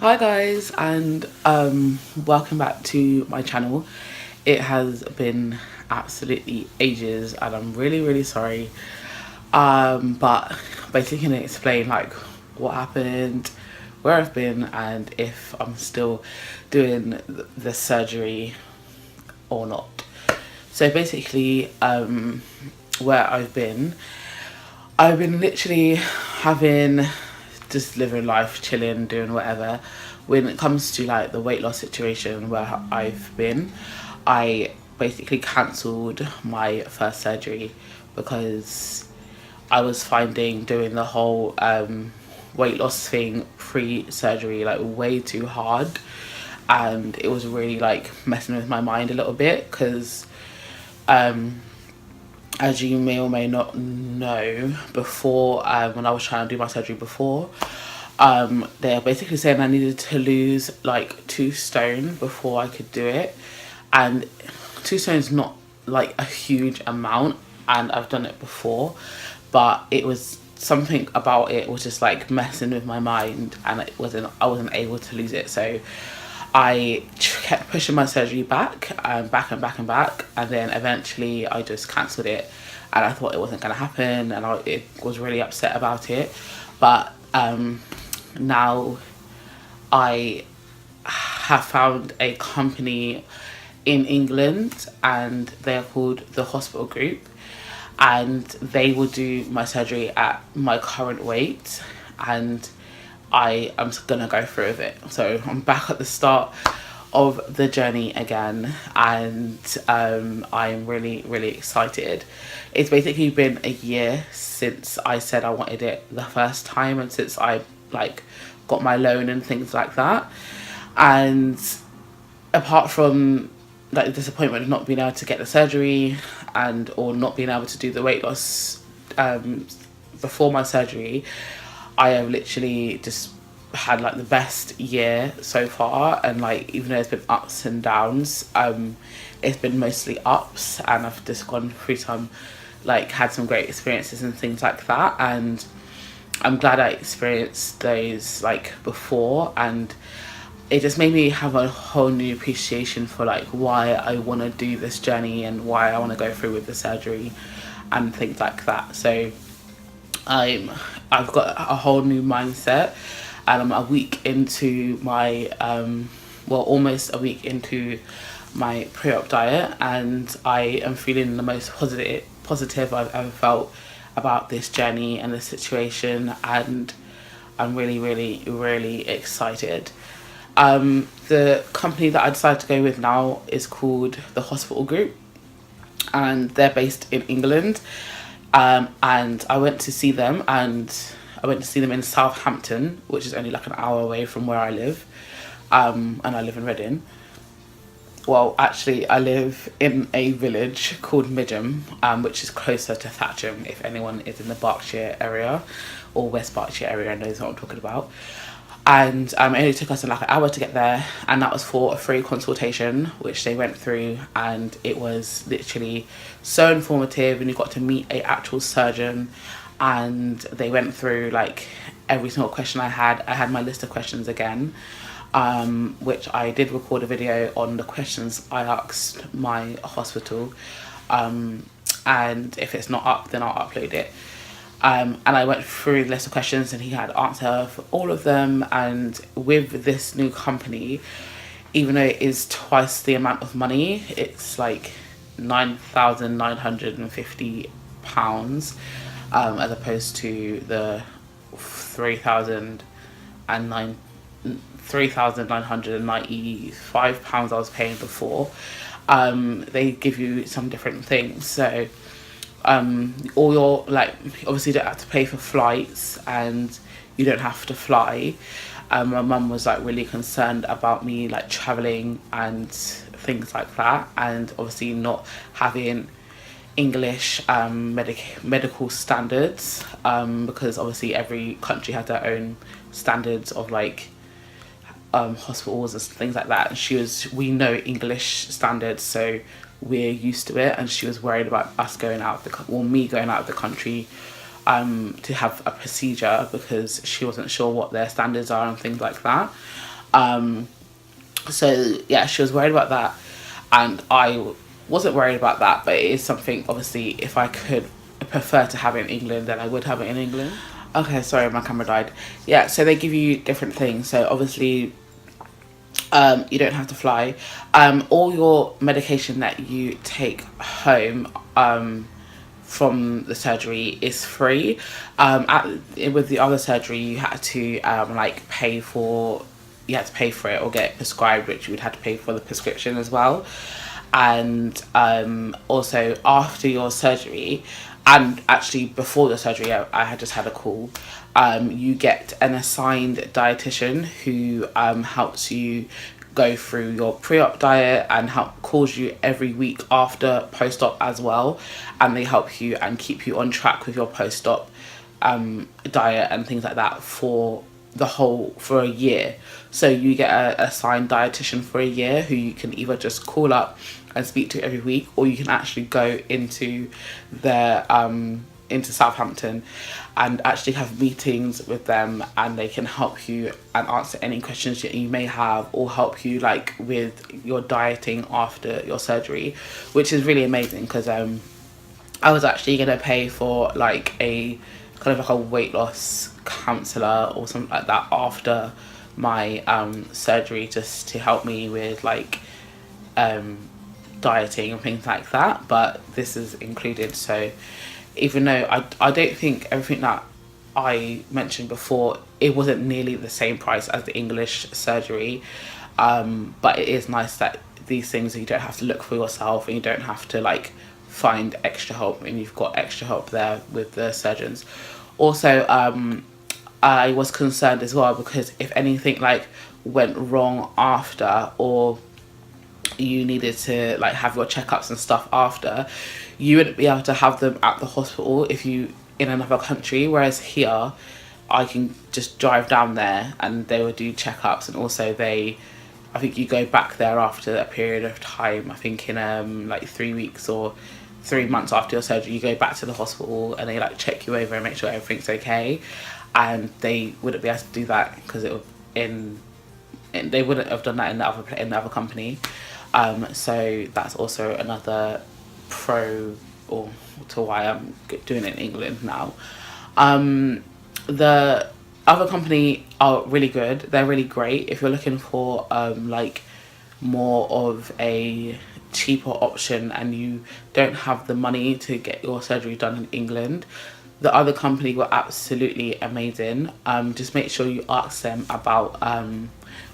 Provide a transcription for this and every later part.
Hi guys, and welcome back to my channel. It has been absolutely ages and I'm really sorry, but basically gonna explain like what happened, where I've been, and if I'm still doing the surgery or not. So basically, where I've been literally having, just living life, chilling, doing whatever. When it comes to like the weight loss situation where I've been, I basically cancelled my first surgery because I was finding doing the whole weight loss thing pre-surgery like way too hard, and it was really like messing with my mind a little bit because as you may or may not know, before when I was trying to do my surgery before, they're basically saying I needed to lose like 2 stone before I could do it, and 2 stone's not like a huge amount, and I've done it before, but it was something about it was just like messing with my mind, and I wasn't able to lose it. So I kept pushing my surgery back and back and back and back, and then eventually I just cancelled it, and I thought it wasn't going to happen, and I was really upset about it. But now I have found a company in England, and they're called the Hospital Group, and they will do my surgery at my current weight, and I am gonna go through with it. So I'm back at the start of the journey again, and I'm really excited. It's basically been a year since I said I wanted it the first time, and since I like got my loan and things like that. And apart from like the disappointment of not being able to get the surgery and or not being able to do the weight loss before my surgery, I have literally just had like the best year so far. And like, even though it's been ups and downs, it's been mostly ups, and I've just gone through some, like, had some great experiences and things like that, and I'm glad I experienced those like before, and it just made me have a whole new appreciation for like why I want to do this journey and why I want to go through with the surgery and things like that. So I've got a whole new mindset, and I'm a week into my well, almost a week into my pre-op diet, and I am feeling the most positive I've ever felt about this journey and this situation, and I'm really excited. The company that I decided to go with now is called the Hospital Group, and they're based in England. And I went to see them, and I went to see them in Southampton, which is only like an hour away from where I live. And I live in Reading. Well, actually, I live in a village called Midgham, which is closer to Thatcham, if anyone is in the Berkshire area or West Berkshire area and knows what I'm talking about. And it only took us like an hour to get there, and that was for a free consultation, which they went through, and it was literally so informative, and you got to meet a actual surgeon, and they went through like every single question I had. I had my list of questions again, which I did record a video on the questions I asked my hospital, and if it's not up, then I'll upload it. And I went through the list of questions, and he had answer for all of them. And with this new company, even though it is twice the amount of money, it's like £9,950, as opposed to the 3,995 pounds I was paying before. They give you some different things. So all your, like, obviously you don't have to pay for flights, and you don't have to fly. My mum was like really concerned about me like traveling and things like that, and obviously not having English medical standards, because obviously every country has their own standards of like hospitals and things like that. And we know English standards, so we're used to it, and she was worried about us going out me going out of the country to have a procedure, because she wasn't sure what their standards are and things like that. So yeah, she was worried about that, and I wasn't worried about that, but it is something, obviously, if I could prefer to have it in England, then I would have it in England. Okay, sorry, my camera died. Yeah, so they give you different things. So obviously, you don't have to fly. All your medication that you take home from the surgery is free. With the other surgery, you had to you had to pay for it or get it prescribed, which you would have to pay for the prescription as well. And also after your surgery, and actually before the surgery, I had just had a call. You get an assigned dietitian who helps you go through your pre-op diet and calls you every week after post-op as well, and they help you and keep you on track with your post-op diet and things like that for a year. So you get a assigned dietitian for a year who you can either just call up and speak to every week, or you can actually go into Southampton and actually have meetings with them, and they can help you and answer any questions that you may have, or help you like with your dieting after your surgery, which is really amazing. Because I was actually going to pay for like a kind of like a weight loss counsellor or something like that after my surgery, just to help me with like dieting and things like that, but this is included. So even though I don't think everything that I mentioned before, it wasn't nearly the same price as the English surgery, but it is nice that these things, you don't have to look for yourself, and you don't have to like find extra help, and you've got extra help there with the surgeons. Also, I was concerned as well, because if anything like went wrong after, or you needed to like have your checkups and stuff after, you wouldn't be able to have them at the hospital if you in another country, whereas here I can just drive down there and they will do checkups. And also I think you go back there after a period of time, I think in like 3 weeks or 3 months after your surgery, you go back to the hospital and they like check you over and make sure everything's okay. And they wouldn't be able to do that because they wouldn't have done that in the other company. So that's also another pro or to why I'm doing it in England now. The other company are really good. They're really great if you're looking for like more of a cheaper option and you don't have the money to get your surgery done in England. The other company were absolutely amazing. Just make sure you ask them about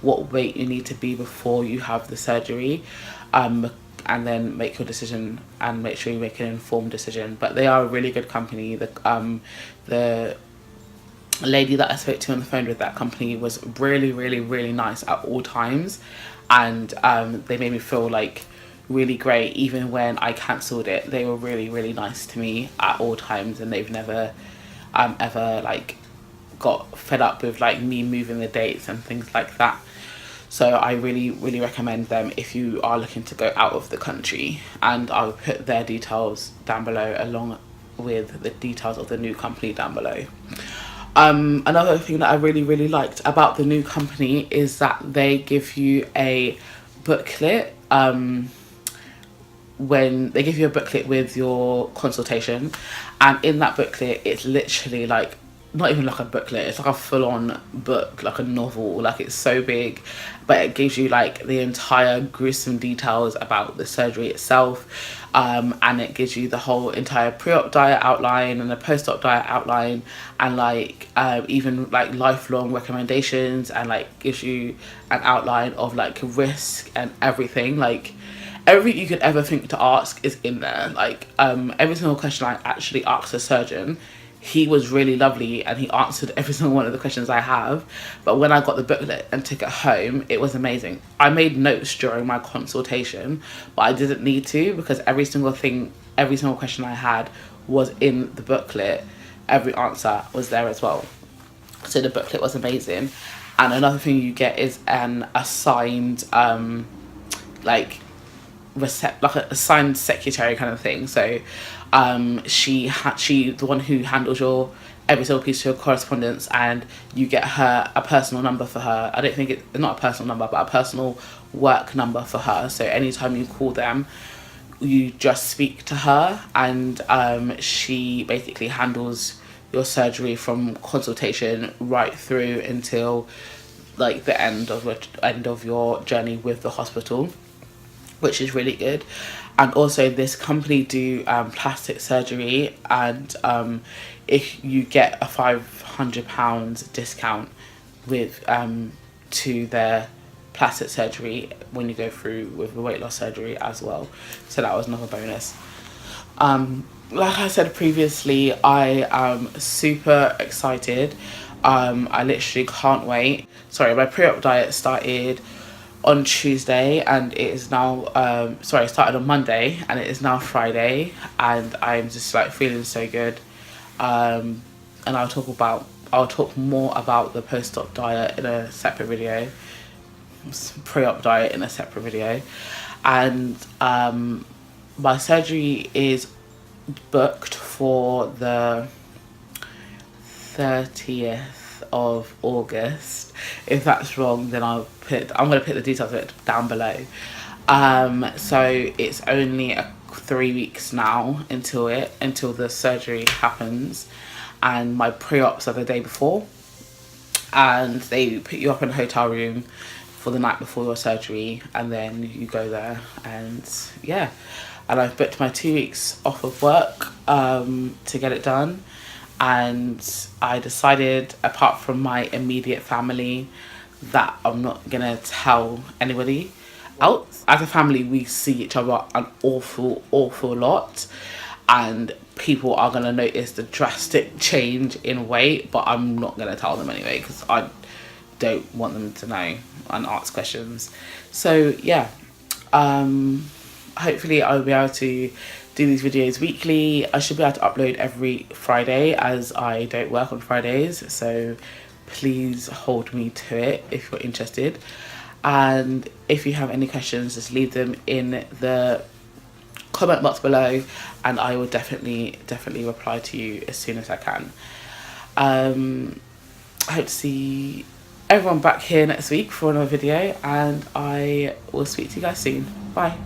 what weight you need to be before you have the surgery, and then make your decision and make sure you make an informed decision. But they are a really good company. The lady that I spoke to on the phone with that company was really, really, really nice at all times, and they made me feel like really great. Even when I cancelled it, they were really, really nice to me at all times, and they've never ever like got fed up with like me moving the dates and things like that. So I really, really recommend them if you are looking to go out of the country, and I'll put their details down below along with the details of the new company down below. Another thing that I really, really liked about the new company is that they give you a booklet when they give you a booklet with your consultation, and in that booklet it's literally like not even like a booklet, it's like a full-on book, like a novel, like it's so big, but it gives you like the entire gruesome details about the surgery itself, and it gives you the whole entire pre-op diet outline and the post-op diet outline, and like even like lifelong recommendations, and like gives you an outline of like risk and everything. Like everything you could ever think to ask is in there. Like every single question I actually asked the surgeon, he was really lovely and he answered every single one of the questions I have. But when I got the booklet and took it home, it was amazing. I made notes during my consultation, but I didn't need to, because every single question I had was in the booklet. Every answer was there as well. So the booklet was amazing. And another thing you get is an assigned like an assigned secretary kind of thing. So she the one who handles your every single piece of your correspondence, and you get her a personal number for her. I don't think it's not a personal number, but a personal work number for her. So anytime you call them, you just speak to her, and she basically handles your surgery from consultation right through until like the end of your journey with the hospital, which is really good. And also this company do plastic surgery, and if you get a £500 discount with to their plastic surgery when you go through with the weight loss surgery as well. So that was another bonus. Like I said previously, I am super excited. I literally can't wait. Sorry, my pre-op diet started on Tuesday, and it is now it started on Monday, and it is now Friday, and I'm just like feeling so good. And I'll talk more about the post-op diet in a separate video, pre-op diet in a separate video. And my surgery is booked for the 30th of August. If that's wrong, then I'm going to put the details of it down below. So it's only 3 weeks now until the surgery happens, and my pre-ops are the day before, and they put you up in a hotel room for the night before your surgery, and then you go there, and yeah. And I've booked my 2 weeks off of work to get it done. And I decided, apart from my immediate family, that I'm not gonna tell anybody else. As a family, we see each other an awful lot, and people are gonna notice the drastic change in weight, but I'm not gonna tell them anyway, because I don't want them to know and ask questions. So yeah, hopefully I'll be able to do these videos weekly. I should be able to upload every Friday, as I don't work on Fridays, so please hold me to it if you're interested. And if you have any questions, just leave them in the comment box below, and I will definitely reply to you as soon as I can. I hope to see everyone back here next week for another video, and I will speak to you guys soon. Bye.